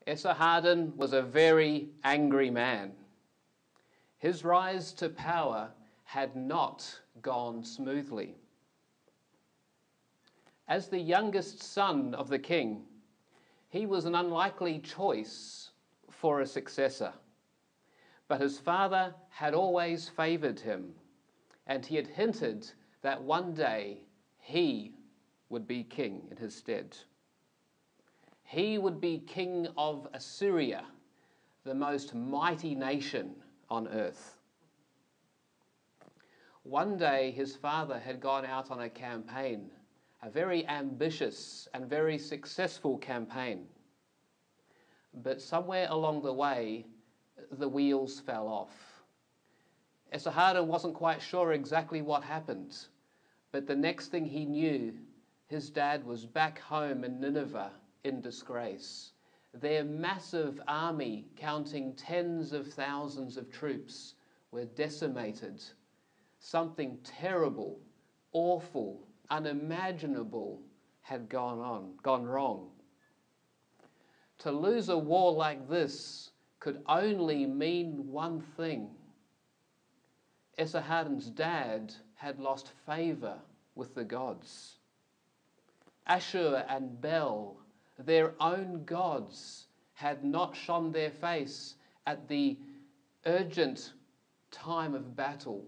Esarhaddon was a very angry man. His rise to power had not gone smoothly. As the youngest son of the king, he was an unlikely choice for a successor. But his father had always favoured him, and he had hinted that one day he would be king in his stead. He would be king of Assyria, the most mighty nation on earth. One day his father had gone out on a campaign, a very ambitious and very successful campaign. But somewhere along the way, the wheels fell off. Esarhaddon wasn't quite sure exactly what happened, but the next thing he knew, his dad was back home in Nineveh in disgrace. Their massive army, counting tens of thousands of troops, were decimated. Something terrible, awful, unimaginable had gone wrong. To lose a war like this could only mean one thing. Esarhaddon's dad had lost favour with the gods. Ashur and Bel, their own gods, had not shone their face at the urgent time of battle,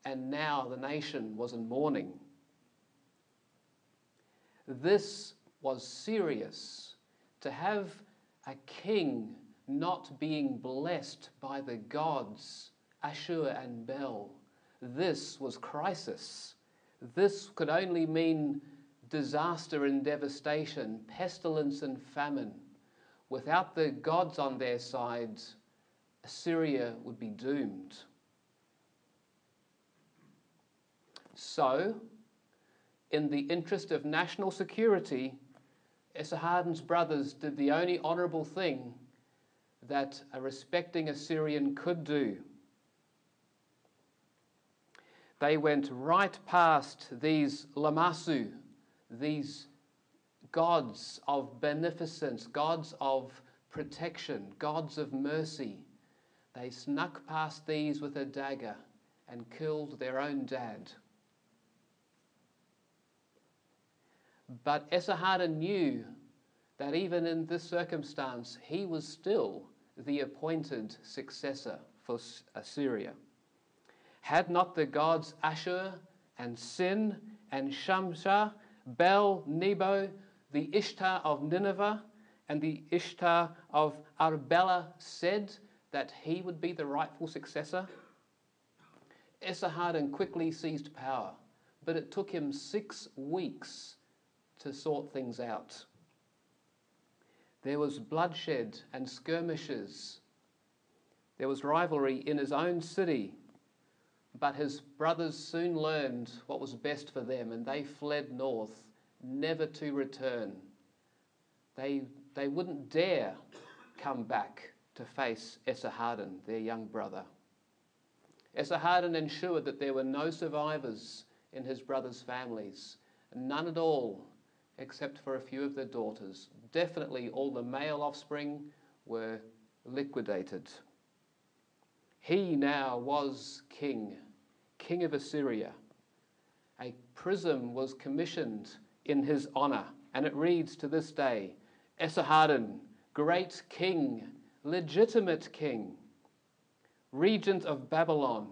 and now the nation was in mourning. This was serious. To have a king not being blessed by the gods, Ashur and Bel, this was crisis. This could only mean disaster and devastation, pestilence and famine. Without the gods on their side, Assyria would be doomed. So, in the interest of national security, Esarhaddon's brothers did the only honourable thing that a respecting Assyrian could do. They went right past these Lamassu, these gods of beneficence, gods of protection, gods of mercy. They snuck past these with a dagger and killed their own dad. But Esarhaddon knew that even in this circumstance, he was still the appointed successor for Assyria. Had not the gods Ashur and Sin and Shamshah, Bel, Nebo, the Ishtar of Nineveh, and the Ishtar of Arbela said that he would be the rightful successor? Esarhaddon quickly seized power, but it took him 6 weeks to sort things out. There was bloodshed and skirmishes. There was rivalry in his own city, but his brothers soon learned what was best for them, and they fled north, never to return. They wouldn't dare come back to face Esarhaddon, their young brother. Esarhaddon ensured that there were no survivors in his brothers' families, none at all, except for a few of their daughters. Definitely all the male offspring were liquidated. He now was king of Assyria. A prism was commissioned in his honour, and it reads to this day, Esarhaddon, great king, legitimate king, regent of Babylon,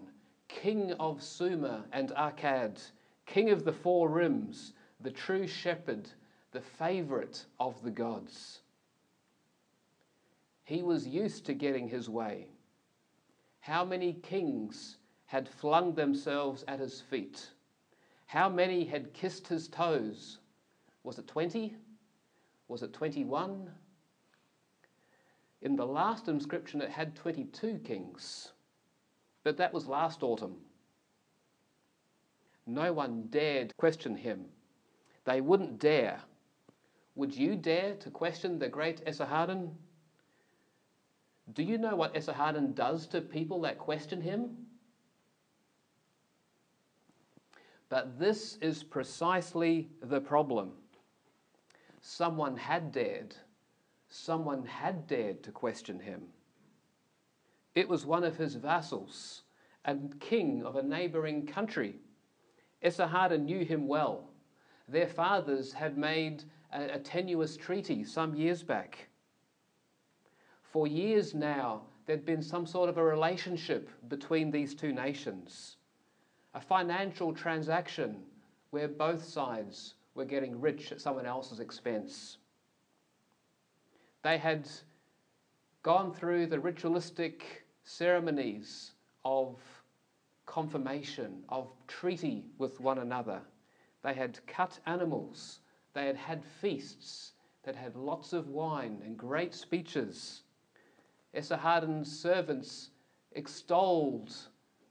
king of Sumer and Akkad, king of the four rims, the true shepherd, the favourite of the gods. He was used to getting his way. How many kings had flung themselves at his feet? How many had kissed his toes? Was it 20? Was it 21? In the last inscription it had 22 kings, but that was last autumn. No one dared question him. They wouldn't dare. Would you dare to question the great Esarhaddon? Do you know what Esarhaddon does to people that question him? But this is precisely the problem. Someone had dared, someone had dared to question him. It was one of his vassals, and king of a neighbouring country. Esarhaddon knew him well. Their fathers had made a tenuous treaty some years back. For years now, there'd been some sort of a relationship between these two nations, a financial transaction where both sides were getting rich at someone else's expense. They had gone through the ritualistic ceremonies of confirmation, of treaty with one another. They had cut animals, they had had feasts, that had lots of wine and great speeches. Esarhaddon's servants extolled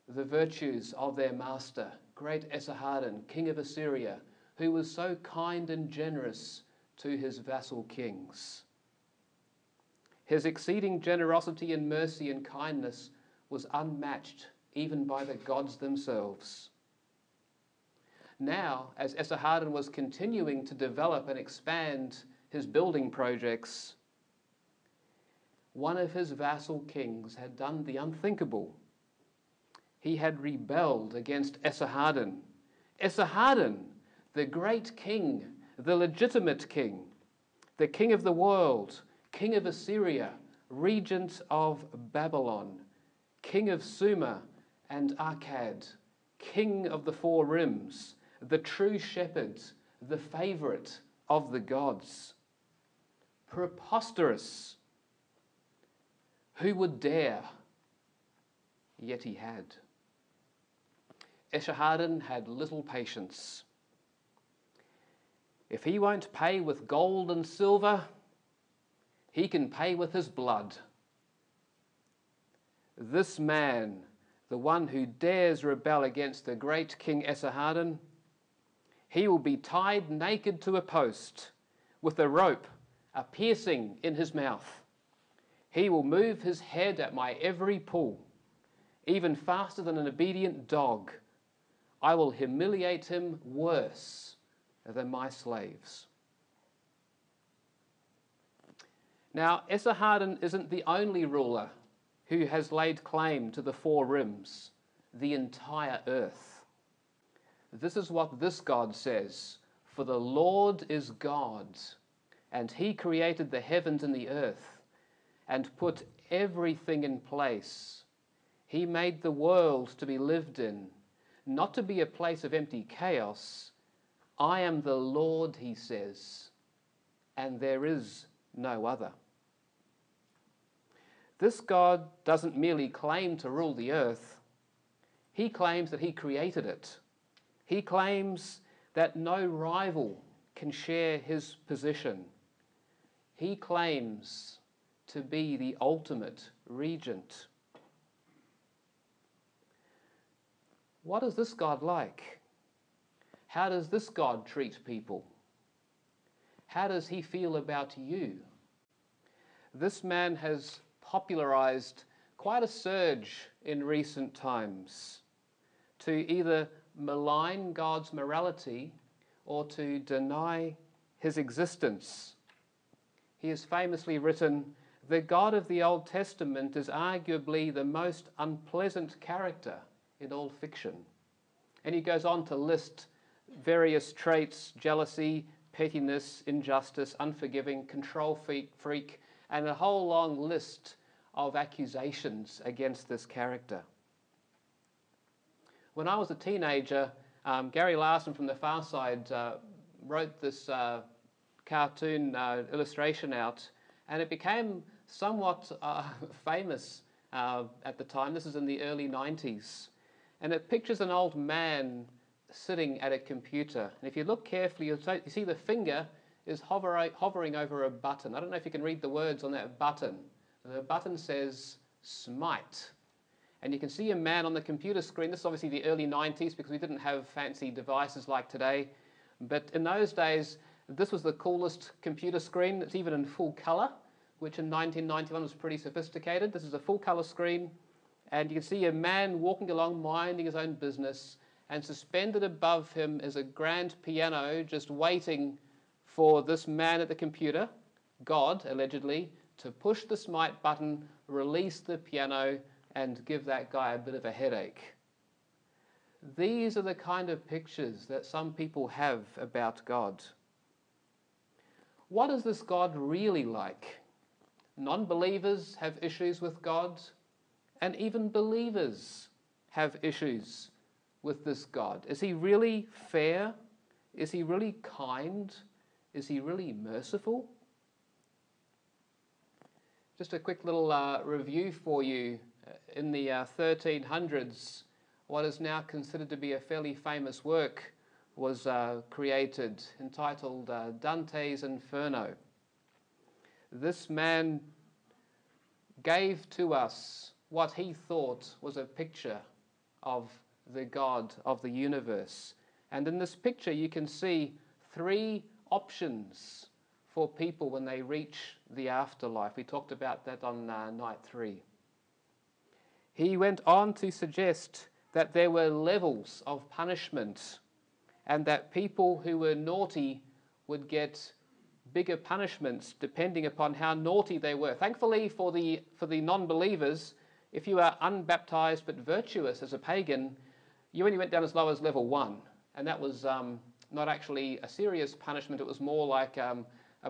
the virtues of their master, great Esarhaddon, king of Assyria, who was so kind and generous to his vassal kings. His exceeding generosity and mercy and kindness was unmatched even by the gods themselves. Now, as Esarhaddon was continuing to develop and expand his building projects, one of his vassal kings had done the unthinkable. He had rebelled against Esarhaddon. Esarhaddon, the great king, the legitimate king, the king of the world, king of Assyria, regent of Babylon, king of Sumer and Akkad, king of the Four Rims, the true shepherd, the favourite of the gods. Preposterous! Who would dare? Yet he had. Esarhaddon had little patience. If he won't pay with gold and silver, he can pay with his blood. This man, the one who dares rebel against the great King Esarhaddon, he will be tied naked to a post with a rope, a piercing in his mouth. He will move his head at my every pull, even faster than an obedient dog. I will humiliate him worse than my slaves. Now, Esarhaddon isn't the only ruler who has laid claim to the Four Rims, the entire earth. This is what this God says: "For the Lord is God, and he created the heavens and the earth, and put everything in place. He made the world to be lived in, not to be a place of empty chaos. I am the Lord," he says, "and there is no other." This God doesn't merely claim to rule the earth. He claims that he created it. He claims that no rival can share his position. He claims to be the ultimate regent. What is this God like? How does this God treat people? How does he feel about you? This man has popularized quite a surge in recent times to either malign God's morality or to deny his existence. He has famously written, "The God of the Old Testament is arguably the most unpleasant character in all fiction." And he goes on to list various traits: jealousy, pettiness, injustice, unforgiving, control freak, and a whole long list of accusations against this character. When I was a teenager, Gary Larson from The Far Side wrote this cartoon illustration out, and it became somewhat famous at the time. This is in the early 90s. And it pictures an old man sitting at a computer. And if you look carefully, you see the finger is hovering over a button. I don't know if you can read the words on that button. The button says "Smite." And you can see a man on the computer screen. This is obviously the early 90s because we didn't have fancy devices like today. But in those days, this was the coolest computer screen. It's even in full color, which in 1991 was pretty sophisticated. This is a full color screen. And you can see a man walking along, minding his own business. And suspended above him is a grand piano just waiting for this man at the computer God, allegedly, to push the smite button, release the piano, and give that guy a bit of a headache. These are the kind of pictures that some people have about God. What is this God really like? Non-believers have issues with God, and even believers have issues with this God. Is he really fair? Is he really kind? Is he really merciful? Just a quick little review for you. In the 1300s, what is now considered to be a fairly famous work was created, entitled Dante's Inferno. This man gave to us what he thought was a picture of the God of the universe. And in this picture you can see three options for people when they reach the afterlife. We talked about that on night 3. He went on to suggest that there were levels of punishment and that people who were naughty would get bigger punishments depending upon how naughty they were. Thankfully for the non-believers, if you are unbaptized but virtuous as a pagan, you only went down as low as level 1, and that was not actually a serious punishment. It was more like a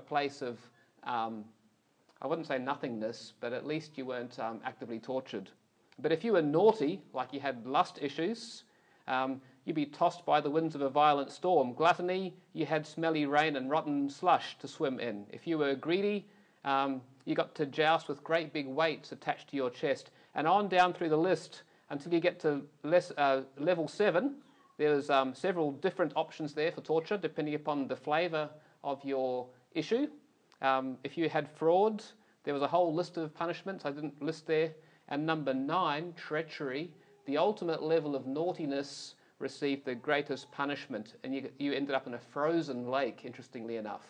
place of, I wouldn't say nothingness, but at least you weren't actively tortured. But if you were naughty, like you had lust issues, you'd be tossed by the winds of a violent storm. Gluttony, you had smelly rain and rotten slush to swim in. If you were greedy, you got to joust with great big weights attached to your chest. And on down through the list until you get to level 7. There's several different options there for torture depending upon the flavour of your issue. If you had fraud, there was a whole list of punishments I didn't list there. And number 9, treachery, the ultimate level of naughtiness, received the greatest punishment, and you ended up in a frozen lake, interestingly enough.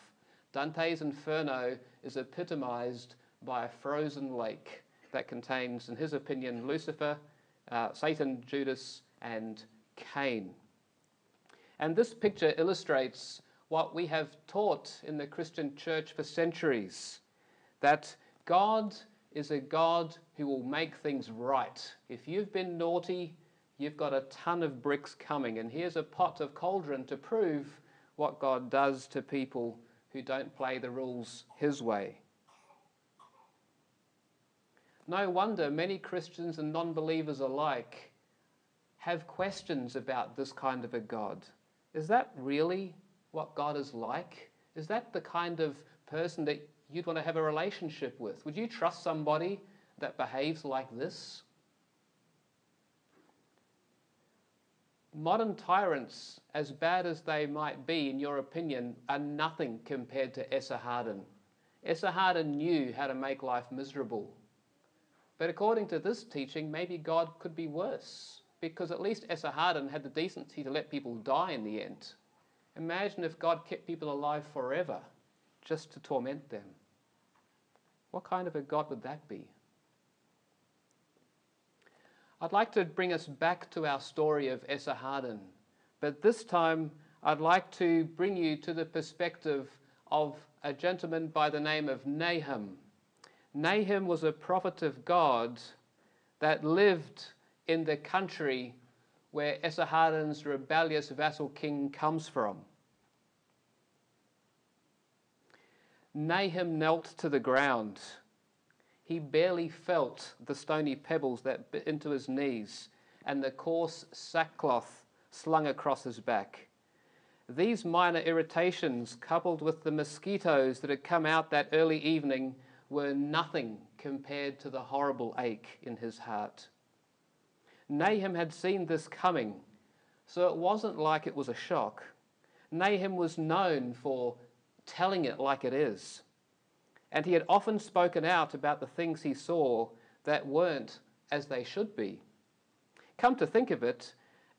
Dante's Inferno is epitomized by a frozen lake that contains, in his opinion, Lucifer, Satan, Judas, and Cain. And this picture illustrates what we have taught in the Christian church for centuries, that God is a God who will make things right. If you've been naughty, you've got a ton of bricks coming, and here's a pot of cauldron to prove what God does to people who don't play the rules his way. No wonder many Christians and non-believers alike have questions about this kind of a God. Is that really what God is like? Is that the kind of person that you'd want to have a relationship with? Would you trust somebody that behaves like this? Modern tyrants, as bad as they might be in your opinion, are nothing compared to Esarhaddon. Esarhaddon knew how to make life miserable. But according to this teaching, maybe God could be worse, because at least Esarhaddon had the decency to let people die in the end. Imagine if God kept people alive forever just to torment them. What kind of a God would that be? I'd like to bring us back to our story of Esarhaddon, but this time I'd like to bring you to the perspective of a gentleman by the name of Nahum. Nahum was a prophet of God that lived in the country where Esarhaddon's rebellious vassal king comes from. Nahum knelt to the ground. He barely felt the stony pebbles that bit into his knees and the coarse sackcloth slung across his back. These minor irritations, coupled with the mosquitoes that had come out that early evening, were nothing compared to the horrible ache in his heart. Nahum had seen this coming, so it wasn't like it was a shock. Nahum was known for telling it like it is, and he had often spoken out about the things he saw that weren't as they should be. Come to think of it,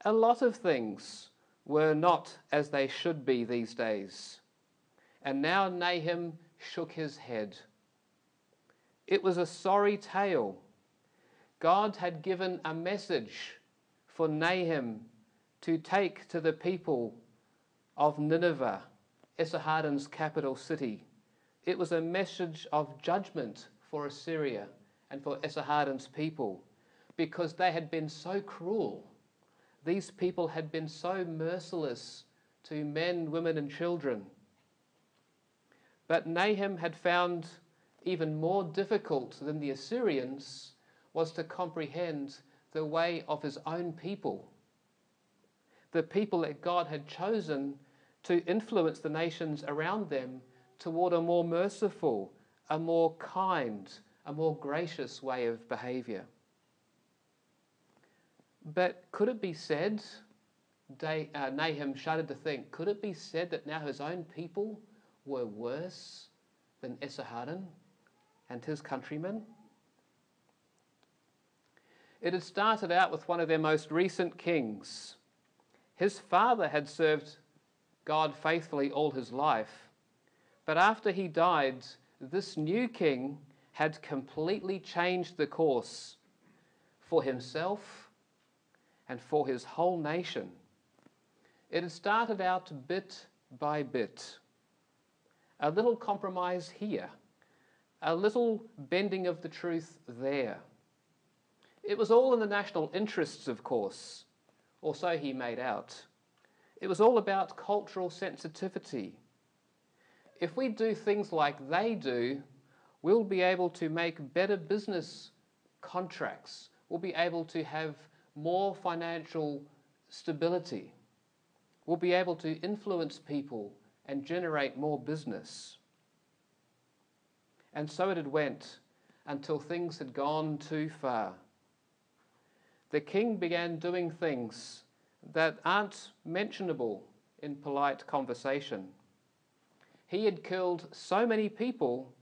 a lot of things were not as they should be these days. And now Nahum shook his head. It was a sorry tale. God had given a message for Nahum to take to the people of Nineveh, Esarhaddon's capital city. It was a message of judgment for Assyria and for Esarhaddon's people, because they had been so cruel. These people had been so merciless to men, women, and children. But Nahum had found even more difficult than the Assyrians was to comprehend the way of his own people, the people that God had chosen to influence the nations around them toward a more merciful, a more kind, a more gracious way of behavior. But could it be said, Nahum shuddered to think, could it be said that now his own people were worse than Esarhaddon and his countrymen? It had started out with one of their most recent kings. His father had served God faithfully all his life, but after he died, this new king had completely changed the course for himself and for his whole nation. It had started out bit by bit. A little compromise here, a little bending of the truth there. It was all in the national interests, of course, or so he made out. It was all about cultural sensitivity. If we do things like they do, we'll be able to make better business contracts. We'll be able to have more financial stability. We'll be able to influence people and generate more business. And so it had went until things had gone too far. The king began doing things that aren't mentionable in polite conversation. He had killed so many people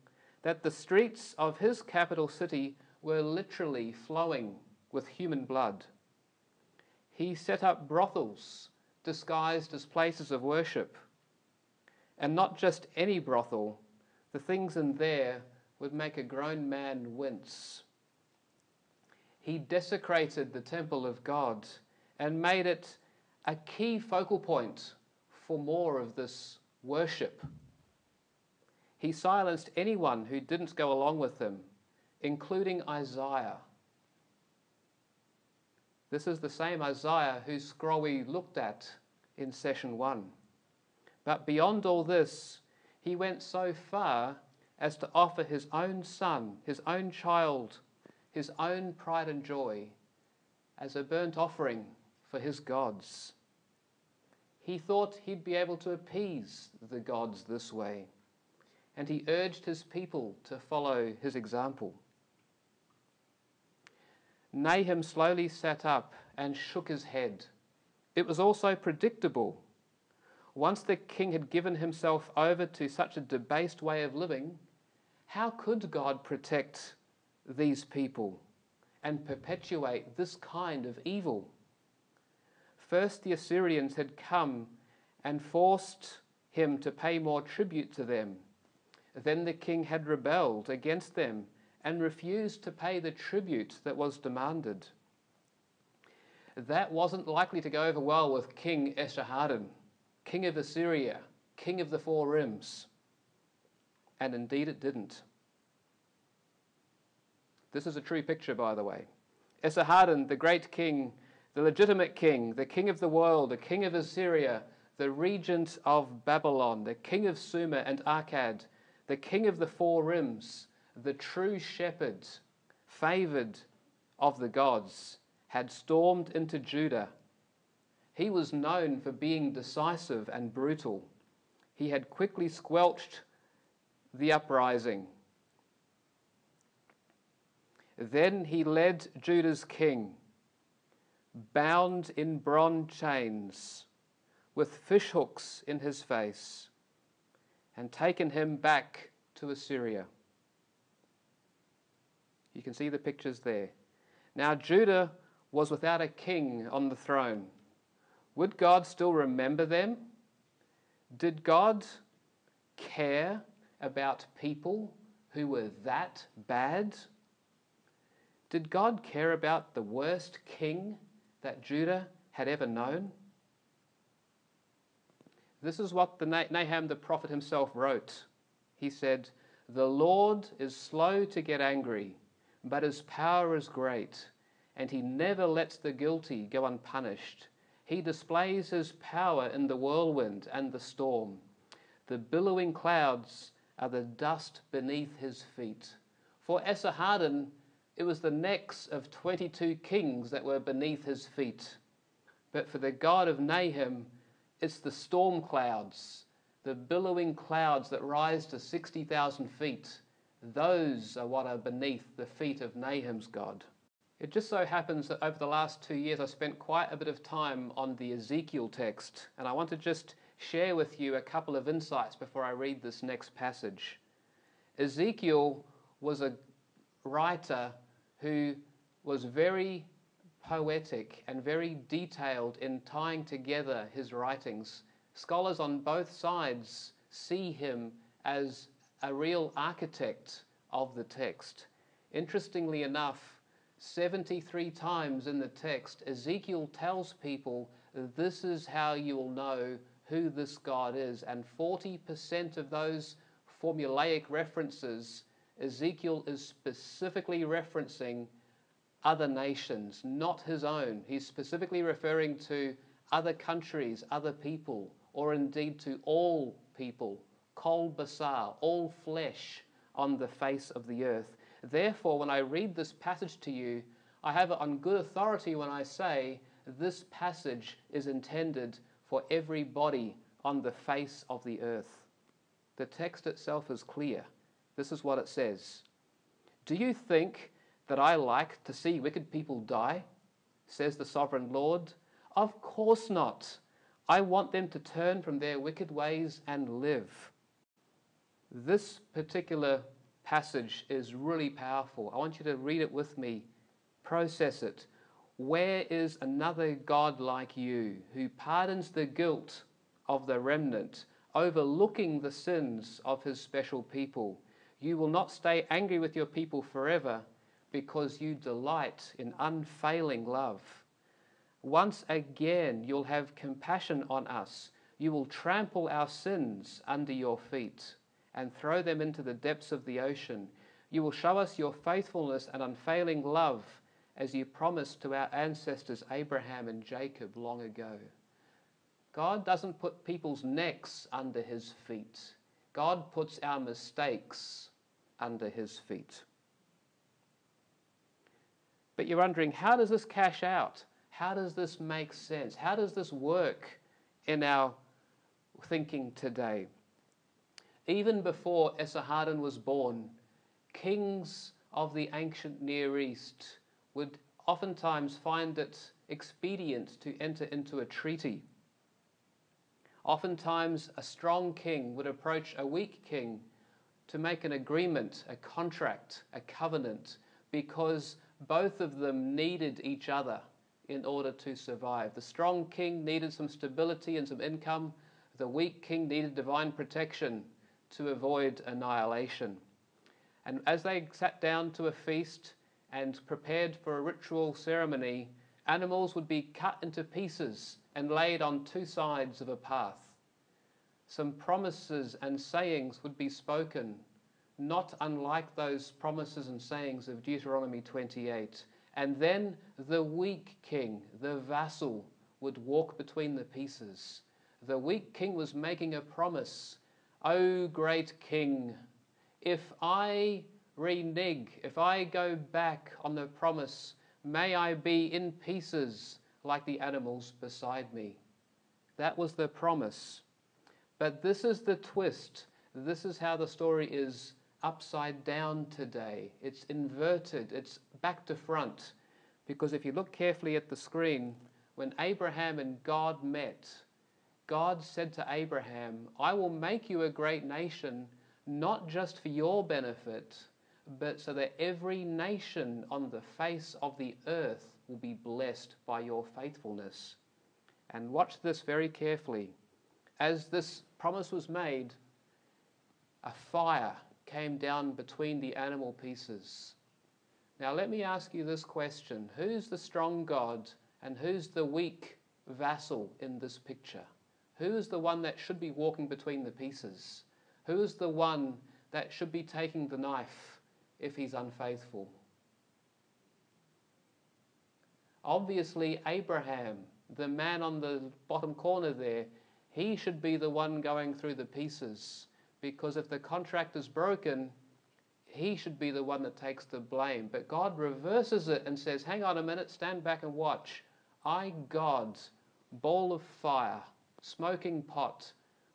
that the streets of his capital city were literally flowing with human blood. He set up brothels disguised as places of worship. And not just any brothel, the things in there would make a grown man wince. He desecrated the temple of God and made it a key focal point for more of this worship. He silenced anyone who didn't go along with him, including Isaiah. This is the same Isaiah whose scroll we looked at in session 1. But beyond all this, he went so far as to offer his own son, his own child, his own pride and joy as a burnt offering for his gods. He thought he'd be able to appease the gods this way, and he urged his people to follow his example. Nahum slowly sat up and shook his head. It was also predictable. Once the king had given himself over to such a debased way of living, how could God protect these people and perpetuate this kind of evil? First, the Assyrians had come and forced him to pay more tribute to them. Then the king had rebelled against them and refused to pay the tribute that was demanded. That wasn't likely to go over well with King Esarhaddon, king of Assyria, king of the Four Rims. And indeed it didn't. This is a true picture, by the way. Esarhaddon, the great king, the legitimate king, the king of the world, the king of Assyria, the regent of Babylon, the king of Sumer and Akkad, the king of the Four Rims, the true shepherd, favoured of the gods, had stormed into Judah. He was known for being decisive and brutal. He had quickly squelched the uprising. Then he led Judah's king, bound in bronze chains, with fishhooks in his face, and taken him back to Assyria. You can see the pictures there. Now Judah was without a king on the throne. Would God still remember them? Did God care about people who were that bad? Did God care about the worst king that Judah had ever known? This is what Nahum the prophet himself wrote. He said, "The Lord is slow to get angry, but his power is great, and he never lets the guilty go unpunished. He displays his power in the whirlwind and the storm. The billowing clouds are the dust beneath his feet." For Esarhaddon, it was the necks of 22 kings that were beneath his feet. But for the God of Nahum, it's the storm clouds, the billowing clouds that rise to 60,000 feet. Those are what are beneath the feet of Nahum's God. It just so happens that over the last 2 years I spent quite a bit of time on the Ezekiel text, and I want to just share with you a couple of insights before I read this next passage. Ezekiel was a writer who was very poetic and very detailed in tying together his writings. Scholars on both sides see him as a real architect of the text. Interestingly enough, 73 times in the text, Ezekiel tells people this is how you'll know who this God is, and 40% of those formulaic references, Ezekiel is specifically referencing other nations, not his own. He's specifically referring to other countries, other people, or indeed to all people, kol basar, all flesh on the face of the earth. Therefore, when I read this passage to you, I have it on good authority when I say this passage is intended for everybody on the face of the earth. The text itself is clear. This is what it says. "Do you think that I like to see wicked people die? Says the sovereign Lord. Of course not. I want them to turn from their wicked ways and live." This particular passage is really powerful. I want you to read it with me. Process it. Where is another God like you, who pardons the guilt of the remnant, overlooking the sins of his special people? You will not stay angry with your people forever, because you delight in unfailing love. Once again you'll have compassion on us. You will trample our sins under your feet and throw them into the depths of the ocean. You will show us your faithfulness and unfailing love, as you promised to our ancestors Abraham and Jacob long ago. God doesn't put people's necks under his feet. God puts our mistakes under his feet. But you're wondering, how does this cash out? How does this make sense? How does this work in our thinking today? Even before Esarhaddon was born, kings of the ancient Near East would oftentimes find it expedient to enter into a treaty. Oftentimes a strong king would approach a weak king to make an agreement, a contract, a covenant, because both of them needed each other in order to survive. The strong king needed some stability and some income. The weak king needed divine protection to avoid annihilation. And as they sat down to a feast and prepared for a ritual ceremony, animals would be cut into pieces and laid on two sides of a path. Some promises and sayings would be spoken, not unlike those promises and sayings of Deuteronomy 28. And then the weak king, the vassal, would walk between the pieces. The weak king was making a promise. "O great king, if I renege, if I go back on the promise, may I be in pieces like the animals beside me." That was the promise. But this is the twist. This is how the story is upside down today. It's inverted. It's back to front. Because if you look carefully at the screen, when Abraham and God met, God said to Abraham, "I will make you a great nation, not just for your benefit, but so that every nation on the face of the earth will be blessed by your faithfulness." And watch this very carefully. As this promise was made, a fire came down between the animal pieces. Now let me ask you this question. Who's the strong God and who's the weak vassal in this picture? Who is the one that should be walking between the pieces? Who is the one that should be taking the knife if he's unfaithful? Obviously, Abraham, the man on the bottom corner there, he should be the one going through the pieces, because if the contract is broken, he should be the one that takes the blame. But God reverses it and says, hang on a minute, stand back and watch. I, God, ball of fire, smoking pot,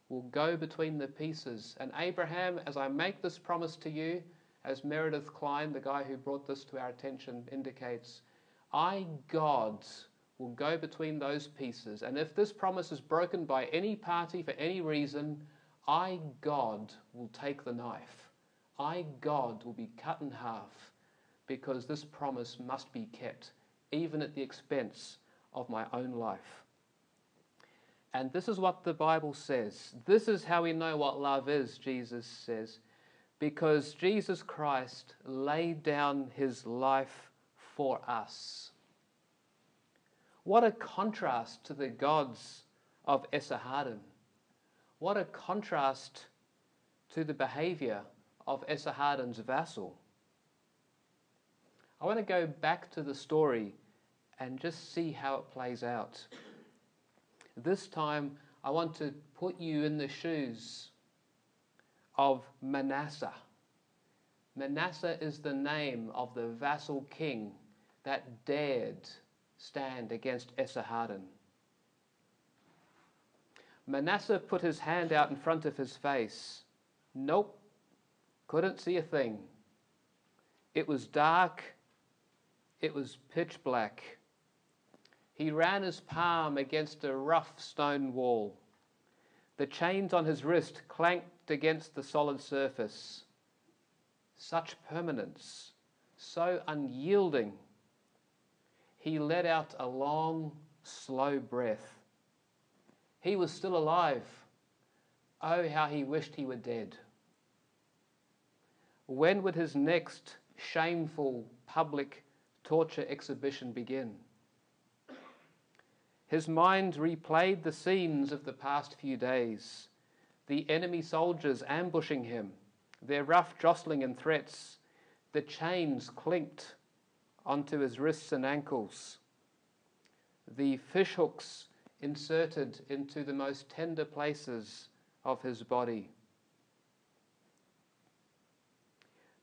will go between the pieces. And Abraham, as I make this promise to you, as Meredith Klein, the guy who brought this to our attention, indicates, I, God, will go between those pieces. And if this promise is broken by any party for any reason, I, God, will take the knife. I, God, will be cut in half, because this promise must be kept, even at the expense of my own life. And this is what the Bible says. This is how we know what love is, Jesus says, because Jesus Christ laid down his life for us. What a contrast to the gods of Esarhaddon. What a contrast to the behavior of Esarhaddon's vassal. I want to go back to the story and just see how it plays out. This time, I want to put you in the shoes of Manasseh. Manasseh is the name of the vassal king that dared stand against Esarhaddon. Manasseh put his hand out in front of his face. Nope, couldn't see a thing. It was dark. It was pitch black. He ran his palm against a rough stone wall. The chains on his wrist clanked against the solid surface. Such permanence, so unyielding. He let out a long, slow breath. He was still alive. Oh, how he wished he were dead. When would his next shameful public torture exhibition begin? His mind replayed the scenes of the past few days, the enemy soldiers ambushing him, their rough jostling and threats, the chains clinked onto his wrists and ankles, the fishhooks inserted into the most tender places of his body,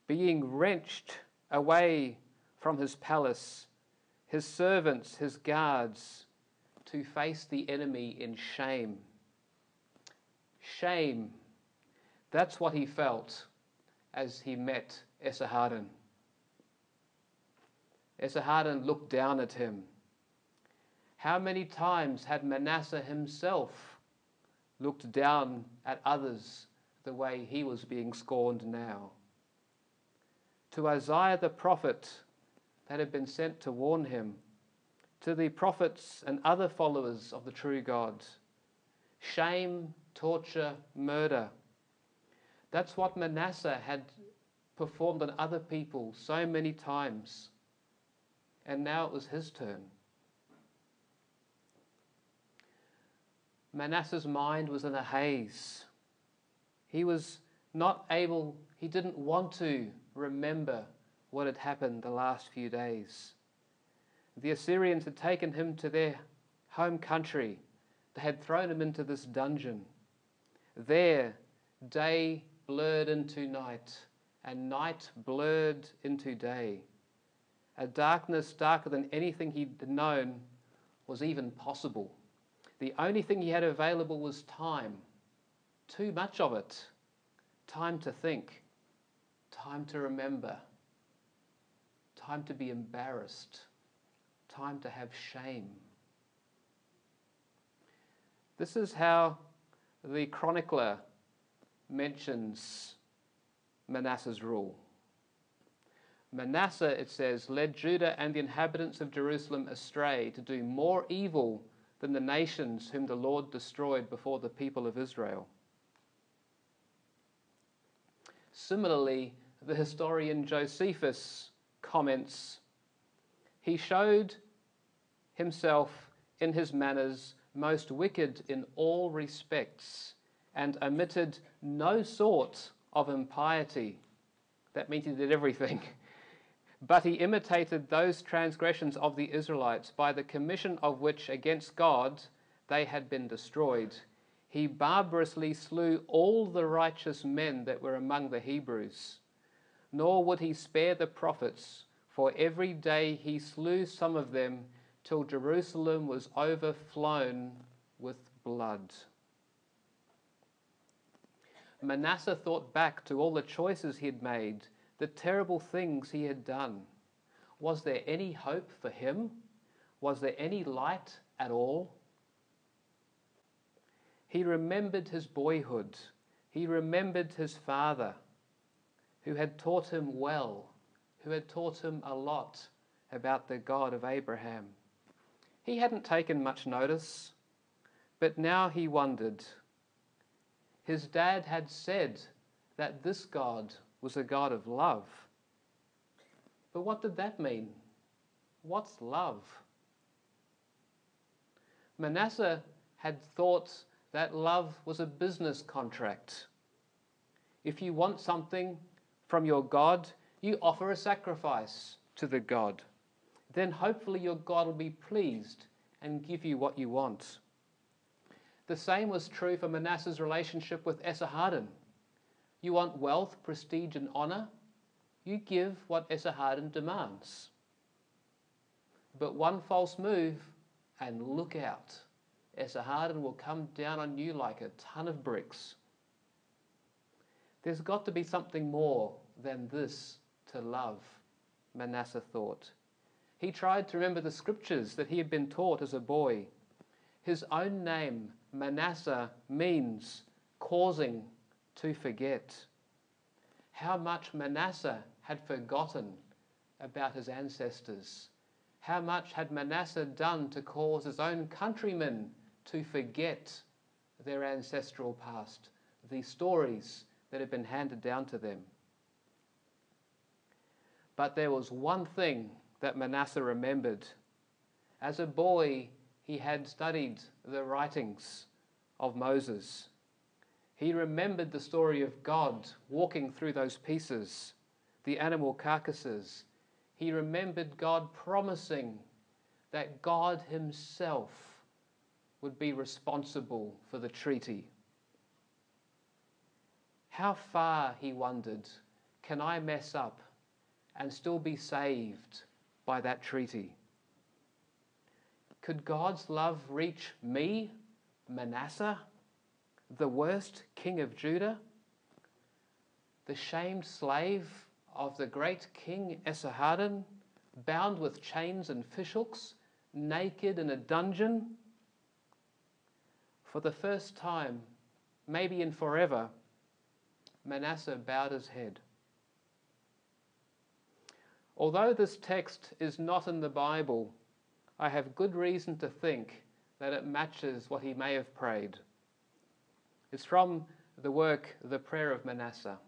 being wrenched away from his palace, his servants, his guards, to face the enemy in shame. Shame. That's what he felt as he met Esarhaddon. Esarhaddon looked down at him. How many times had Manasseh himself looked down at others the way he was being scorned now? To Isaiah the prophet that had been sent to warn him, to the prophets and other followers of the true God. Shame, torture, murder. That's what Manasseh had performed on other people so many times. And now it was his turn. Manasseh's mind was in a haze. He was not able, he didn't want to remember what had happened the last few days. The Assyrians had taken him to their home country. They had thrown him into this dungeon. There, day blurred into night, and night blurred into day. A darkness darker than anything he'd known was even possible. The only thing he had available was time. Too much of it. Time to think. Time to remember. Time to be embarrassed. Time to have shame. This is how the chronicler mentions Manasseh's rule. Manasseh, it says, led Judah and the inhabitants of Jerusalem astray to do more evil than the nations whom the Lord destroyed before the people of Israel. Similarly, the historian Josephus comments, he showed himself in his manners most wicked in all respects, and omitted no sort of impiety. That means he did everything. But he imitated those transgressions of the Israelites, by the commission of which against God they had been destroyed. He barbarously slew all the righteous men that were among the Hebrews. Nor would he spare the prophets, for every day he slew some of them, till Jerusalem was overflown with blood. Manasseh thought back to all the choices he had made, the terrible things he had done. Was there any hope for him? Was there any light at all? He remembered his boyhood. He remembered his father, who had taught him well, who had taught him a lot about the God of Abraham. He hadn't taken much notice, but now he wondered. His dad had said that this God was a God of love. But what did that mean? What's love? Manasseh had thought that love was a business contract. If you want something from your God, you offer a sacrifice to the God. Then hopefully your God will be pleased and give you what you want. The same was true for Manasseh's relationship with Esarhaddon. You want wealth, prestige, and honor? You give what Esarhaddon demands. But one false move, and look out. Esarhaddon will come down on you like a ton of bricks. There's got to be something more than this to love, Manasseh thought. He tried to remember the scriptures that he had been taught as a boy. His own name, Manasseh, means causing to forget. How much Manasseh had forgotten about his ancestors. How much had Manasseh done to cause his own countrymen to forget their ancestral past, the stories that had been handed down to them. But there was one thing that Manasseh remembered. As a boy, he had studied the writings of Moses. He remembered the story of God walking through those pieces, the animal carcasses. He remembered God promising that God himself would be responsible for the treaty. How far, he wondered, can I mess up and still be saved by that treaty? Could God's love reach me, Manasseh, the worst king of Judah, the shamed slave of the great king Esarhaddon, bound with chains and fishhooks, naked in a dungeon? For the first time, maybe in forever, Manasseh bowed his head. Although this text is not in the Bible, I have good reason to think that it matches what he may have prayed. It's from the work, The Prayer of Manasseh.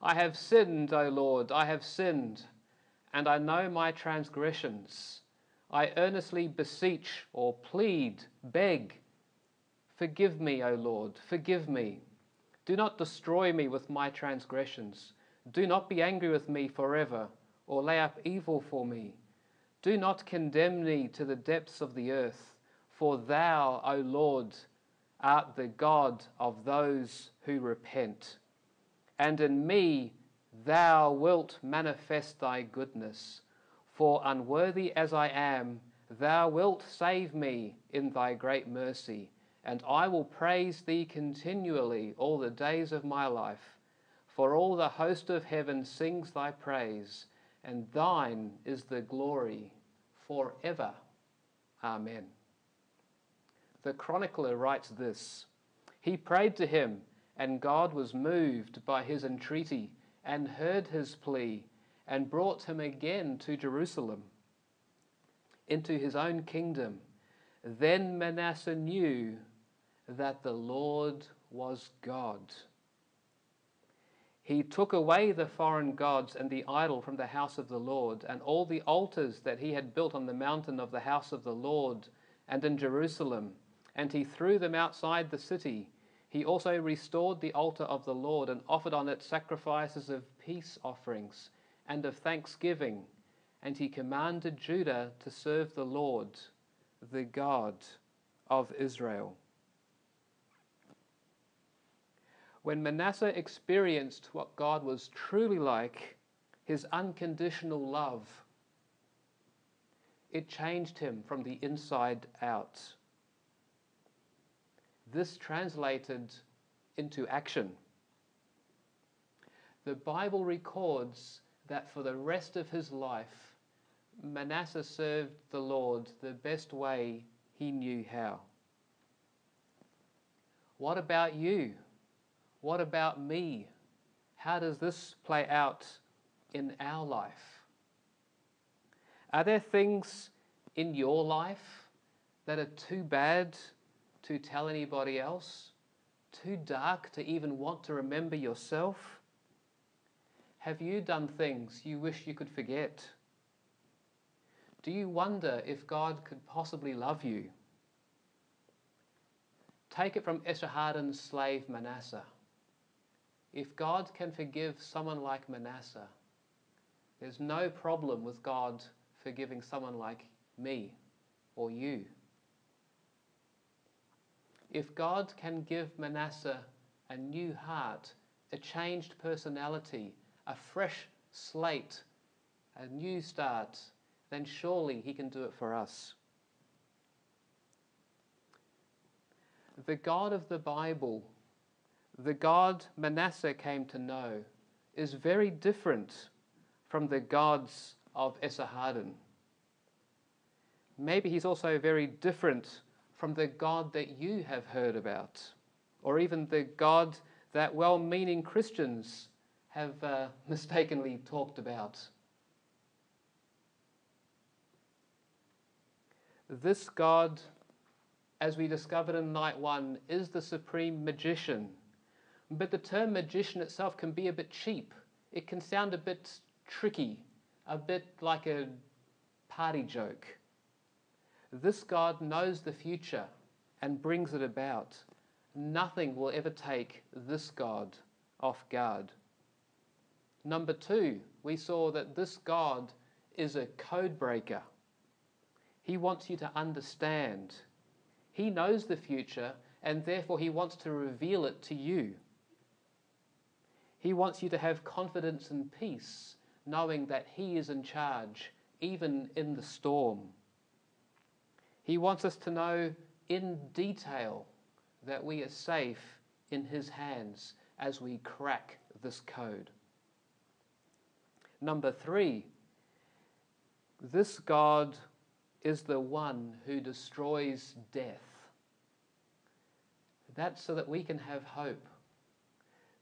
I have sinned, O Lord, I have sinned, and I know my transgressions. I earnestly beseech or plead, beg, forgive me, O Lord, forgive me. Do not destroy me with my transgressions. Do not be angry with me forever, or lay up evil for me. Do not condemn me to the depths of the earth, for thou, O Lord, art the God of those who repent. And in me thou wilt manifest thy goodness. For unworthy as I am, thou wilt save me in thy great mercy, and I will praise thee continually all the days of my life. For all the host of heaven sings thy praise, and thine is the glory forever. Amen. The chronicler writes this: he prayed to him, and God was moved by his entreaty, and heard his plea, and brought him again to Jerusalem, into his own kingdom. Then Manasseh knew that the Lord was God. He took away the foreign gods and the idol from the house of the Lord, and all the altars that he had built on the mountain of the house of the Lord and in Jerusalem, and he threw them outside the city. He also restored the altar of the Lord and offered on it sacrifices of peace offerings and of thanksgiving. And he commanded Judah to serve the Lord, the God of Israel. When Manasseh experienced what God was truly like, his unconditional love, it changed him from the inside out. This translated into action. The Bible records that for the rest of his life, Manasseh served the Lord the best way he knew how. What about you? What about me? How does this play out in our life? Are there things in your life that are too bad to tell anybody else? Too dark to even want to remember yourself? Have you done things you wish you could forget? Do you wonder if God could possibly love you? Take it from Esarhaddon's slave Manasseh. If God can forgive someone like Manasseh, there's no problem with God forgiving someone like me or you. If God can give Manasseh a new heart, a changed personality, a fresh slate, a new start, then surely he can do it for us. The God of the Bible, the God Manasseh came to know, is very different from the gods of Esarhaddon. Maybe he's also very different from the God that you have heard about, or even the God that well-meaning Christians have mistakenly talked about. This God, as we discovered in night one, is the supreme magician. But the term magician itself can be a bit cheap. It can sound a bit tricky, a bit like a party joke. This God knows the future and brings it about. Nothing will ever take this God off guard. Number two, we saw that this God is a code breaker. He wants you to understand. He knows the future, and therefore he wants to reveal it to you. He wants you to have confidence and peace, knowing that he is in charge, even in the storm. He wants us to know in detail that we are safe in his hands as we crack this code. Number three, this God is the one who destroys death. That's so that we can have hope.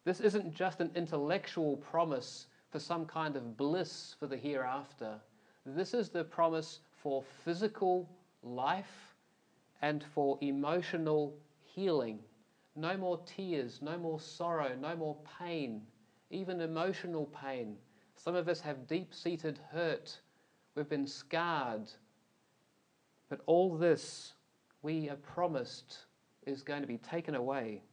This isn't just an intellectual promise for some kind of bliss for the hereafter. This is the promise for physical life and for emotional healing. No more tears, no more sorrow, no more pain, even emotional pain. Some of us have deep-seated hurt. We've been scarred. But all this, we are promised, is going to be taken away.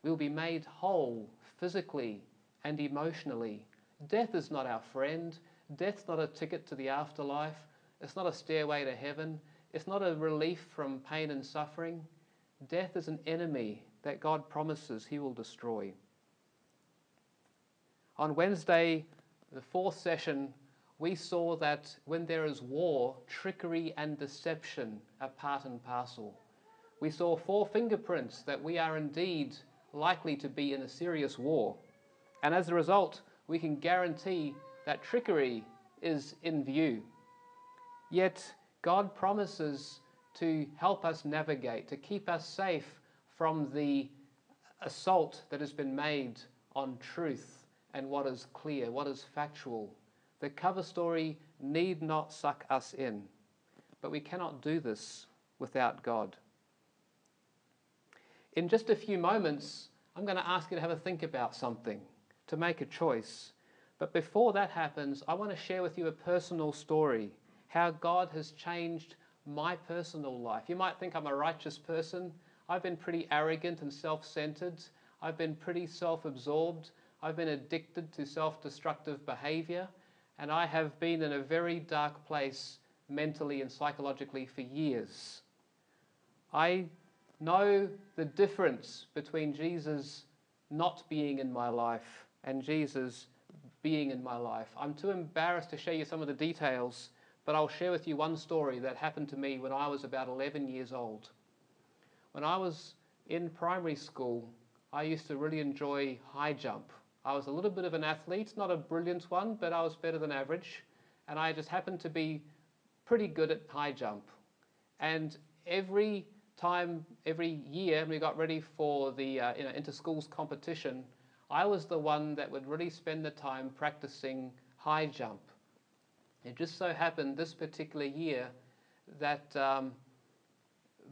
We'll be made whole physically and emotionally. Death is not our friend. Death's not a ticket to the afterlife. It's not a stairway to heaven. It's not a relief from pain and suffering. Death is an enemy that God promises he will destroy. On Wednesday, the fourth session, we saw that when there is war, trickery and deception are part and parcel. We saw 4 fingerprints that we are indeed likely to be in a serious war. And as a result, we can guarantee that trickery is in view. Yet, God promises to help us navigate, to keep us safe from the assault that has been made on truth and what is clear, what is factual. The cover story need not suck us in, but we cannot do this without God. In just a few moments, I'm going to ask you to have a think about something, to make a choice. But before that happens, I want to share with you a personal story, how God has changed my personal life. You might think I'm a righteous person. I've been pretty arrogant and self-centered. I've been pretty self-absorbed. I've been addicted to self-destructive behavior. And I have been in a very dark place mentally and psychologically for years. I know the difference between Jesus not being in my life and Jesus being in my life. I'm too embarrassed to share you some of the details, but I'll share with you one story that happened to me when I was about 11 years old. When I was in primary school, I used to really enjoy high jump. I was a little bit of an athlete, not a brilliant one, but I was better than average, and I just happened to be pretty good at high jump. And every year when we got ready for the inter-schools competition, I was the one that would really spend the time practicing high jump. It just so happened this particular year that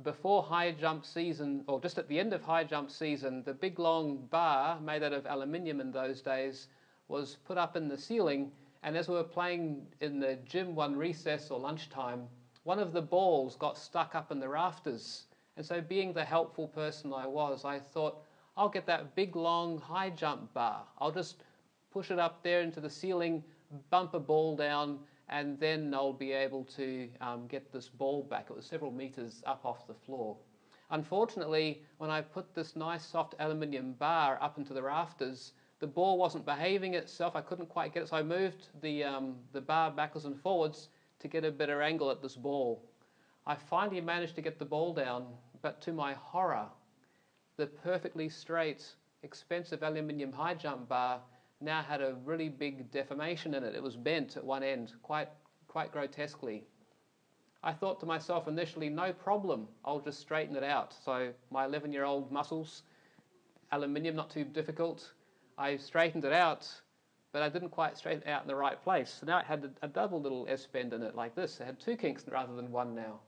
before high jump season, or just at the end of high jump season, the big long bar made out of aluminium in those days was put up in the ceiling, and as we were playing in the gym one recess or lunchtime, one of the balls got stuck up in the rafters. And so being the helpful person I was, I thought, I'll get that big long high jump bar. I'll just push it up there into the ceiling, bump a ball down, and then I'll be able to get this ball back. It was several meters up off the floor. Unfortunately, when I put this nice soft aluminium bar up into the rafters, the ball wasn't behaving itself. I couldn't quite get it, so I moved the bar backwards and forwards to get a better angle at this ball. I finally managed to get the ball down, but to my horror, the perfectly straight, expensive aluminium high jump bar now had a really big deformation in it. It was bent at one end, quite grotesquely. I thought to myself initially, no problem, I'll just straighten it out. So my 11-year-old muscles, aluminium, not too difficult. I straightened it out, but I didn't quite straighten it out in the right place. So now it had a double little S-bend in it like this. It had two kinks rather than one now.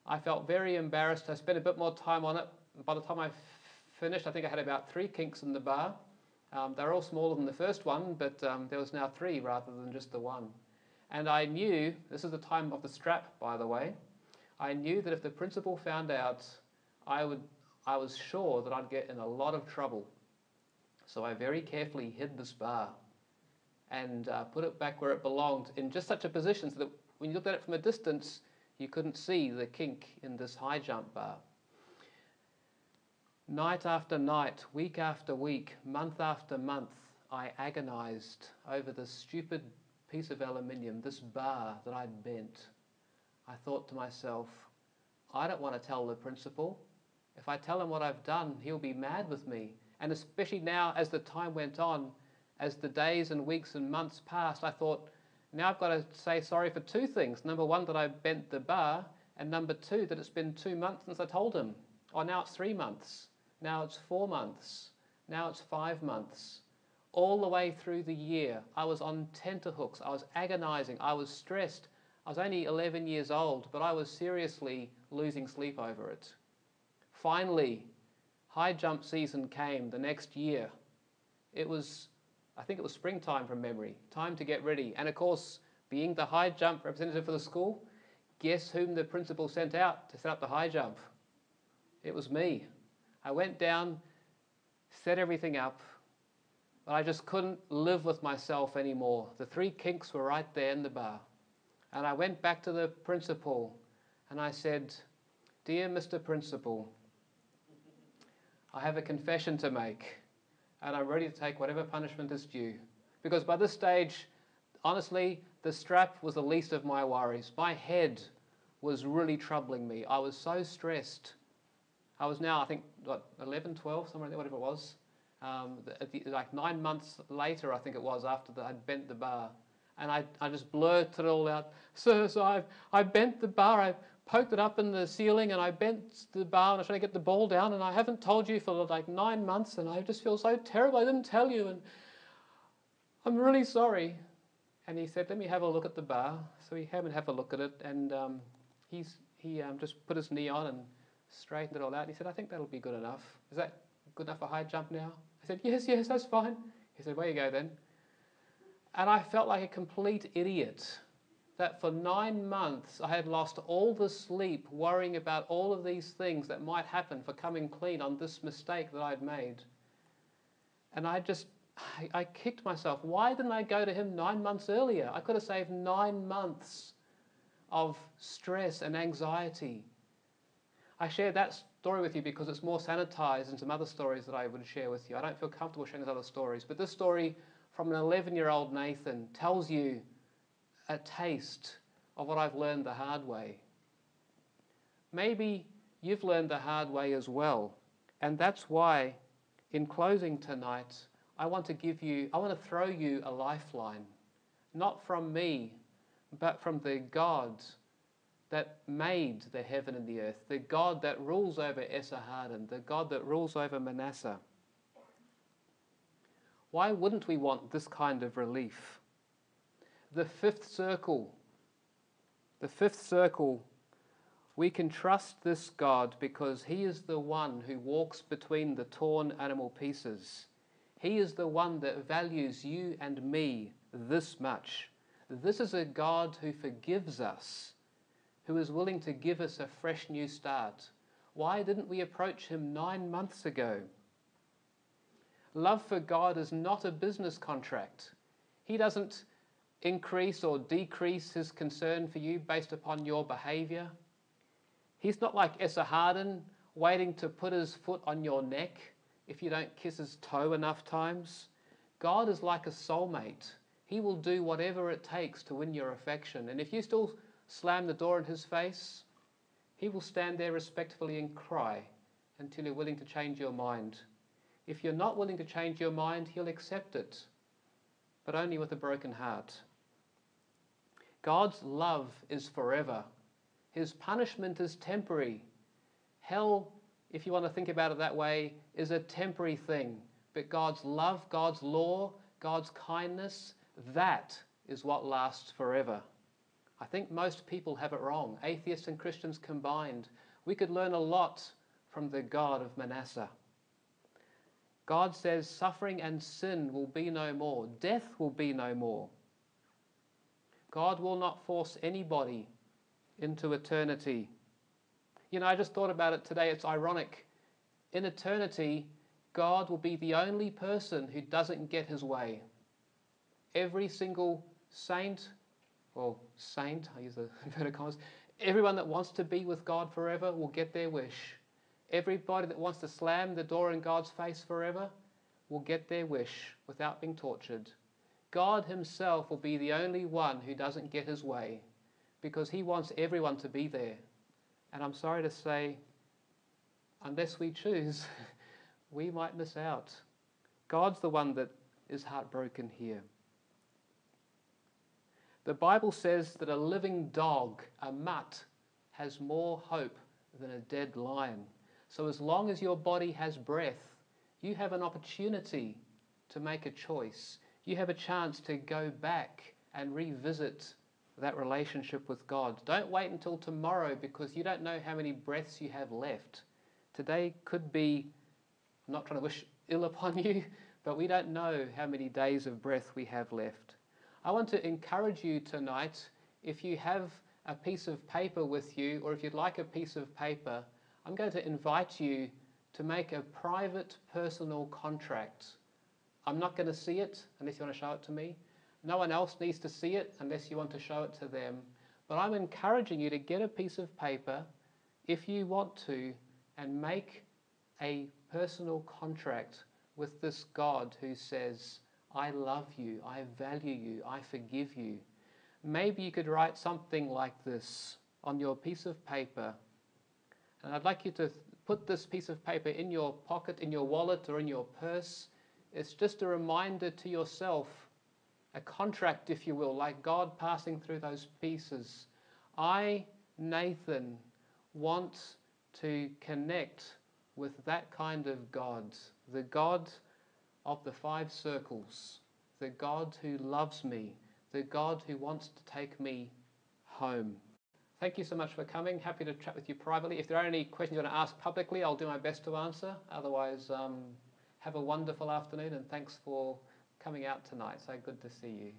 I felt very embarrassed. I spent a bit more time on it. By the time I finished, I think I had about 3 kinks in the bar. They were all smaller than the first one, but there was now 3 rather than just the one. And I knew, this is the time of the strap, by the way, I knew that if the principal found out, I was sure that I'd get in a lot of trouble. So I very carefully hid this bar and put it back where it belonged in just such a position so that when you looked at it from a distance, you couldn't see the kink in this high jump bar. Night after night, week after week, month after month, I agonized over this stupid piece of aluminium, this bar that I'd bent. I thought to myself, I don't want to tell the principal. If I tell him what I've done, he'll be mad with me. And especially now, as the time went on, as the days and weeks and months passed, I thought, now I've got to say sorry for 2 things. Number 1, that I bent the bar, and number 2, that it's been 2 months since I told him. Oh, now it's 3 months. Now it's 4 months. Now it's 5 months. All the way through the year, I was on tenterhooks. I was agonizing. I was stressed. I was only 11 years old, but I was seriously losing sleep over it. Finally, high jump season came the next year. I think it was springtime from memory, time to get ready. And of course, being the high jump representative for the school, guess whom the principal sent out to set up the high jump? It was me. I went down, set everything up, but I just couldn't live with myself anymore. The 3 kinks were right there in the bar. And I went back to the principal and I said, "Dear Mr. Principal, I have a confession to make, and I'm ready to take whatever punishment is due." Because by this stage, honestly, the strap was the least of my worries. My head was really troubling me. I was so stressed. I was now, I think, 11, 12, somewhere there, whatever it was. Like 9 months later, I think it was, after I'd bent the bar. And I just blurted it all out. So I bent the bar, I poked it up in the ceiling, and I bent the bar, and I was trying to get the ball down, and I haven't told you for like 9 months, and I just feel so terrible. I didn't tell you, and I'm really sorry. And he said, "Let me have a look at the bar." So he had me have a look at it, and he just put his knee on and straightened it all out. And he said, "I think that'll be good enough. Is that good enough for high jump now?" I said, yes, that's fine. He said, "Where you go then?" And I felt like a complete idiot that for 9 months I had lost all the sleep worrying about all of these things that might happen for coming clean on this mistake that I'd made. And I kicked myself. Why didn't I go to him 9 months earlier? I could have saved 9 months of stress and anxiety. I shared that story with you because it's more sanitized than some other stories that I would share with you. I don't feel comfortable sharing those other stories. But this story from an 11-year-old Nathan tells you a taste of what I've learned the hard way. Maybe you've learned the hard way as well. And that's why, in closing tonight, I want to throw you a lifeline. Not from me, but from the God that made the heaven and the earth, the God that rules over Esarhaddon, the God that rules over Manasseh. Why wouldn't we want this kind of relief? The fifth circle, we can trust this God because he is the one who walks between the torn animal pieces. He is the one that values you and me this much. This is a God who forgives us, who is willing to give us a fresh new start. Why didn't we approach him 9 months ago? Love for God is not a business contract. He doesn't increase or decrease his concern for you based upon your behavior. He's not like Esarhaddon, waiting to put his foot on your neck if you don't kiss his toe enough times. God is like a soulmate. He will do whatever it takes to win your affection. And if you still slam the door in his face, he will stand there respectfully and cry until you're willing to change your mind. If you're not willing to change your mind, he'll accept it, but only with a broken heart. God's love is forever. His punishment is temporary. Hell, if you want to think about it that way, is a temporary thing. But God's love, God's law, God's kindness, that is what lasts forever. I think most people have it wrong. Atheists and Christians combined. We could learn a lot from the God of Manasseh. God says suffering and sin will be no more. Death will be no more. God will not force anybody into eternity. You know, I just thought about it today. It's ironic. In eternity, God will be the only person who doesn't get his way. Every single saint, I use the inverted commas, everyone that wants to be with God forever will get their wish. Everybody that wants to slam the door in God's face forever will get their wish without being tortured. God himself will be the only one who doesn't get his way because he wants everyone to be there. And I'm sorry to say, unless we choose, we might miss out. God's the one that is heartbroken here. The Bible says that a living dog, a mutt, has more hope than a dead lion. So as long as your body has breath, you have an opportunity to make a choice. You have a chance to go back and revisit that relationship with God. Don't wait until tomorrow because you don't know how many breaths you have left. Today could be, I'm not trying to wish ill upon you, but we don't know how many days of breath we have left. I want to encourage you tonight, if you have a piece of paper with you, or if you'd like a piece of paper, I'm going to invite you to make a private, personal contract. I'm not going to see it unless you want to show it to me. No one else needs to see it unless you want to show it to them. But I'm encouraging you to get a piece of paper, if you want to, and make a personal contract with this God who says, I love you, I value you, I forgive you. Maybe you could write something like this on your piece of paper. And I'd like you to put this piece of paper in your pocket, in your wallet, or in your purse. It's just a reminder to yourself, a contract, if you will, like God passing through those pieces. I, Nathan, want to connect with that kind of God, the God of the 5 circles, the God who loves me, the God who wants to take me home. Thank you so much for coming. Happy to chat with you privately. If there are any questions you want to ask publicly, I'll do my best to answer. Otherwise, have a wonderful afternoon and thanks for coming out tonight. So good to see you.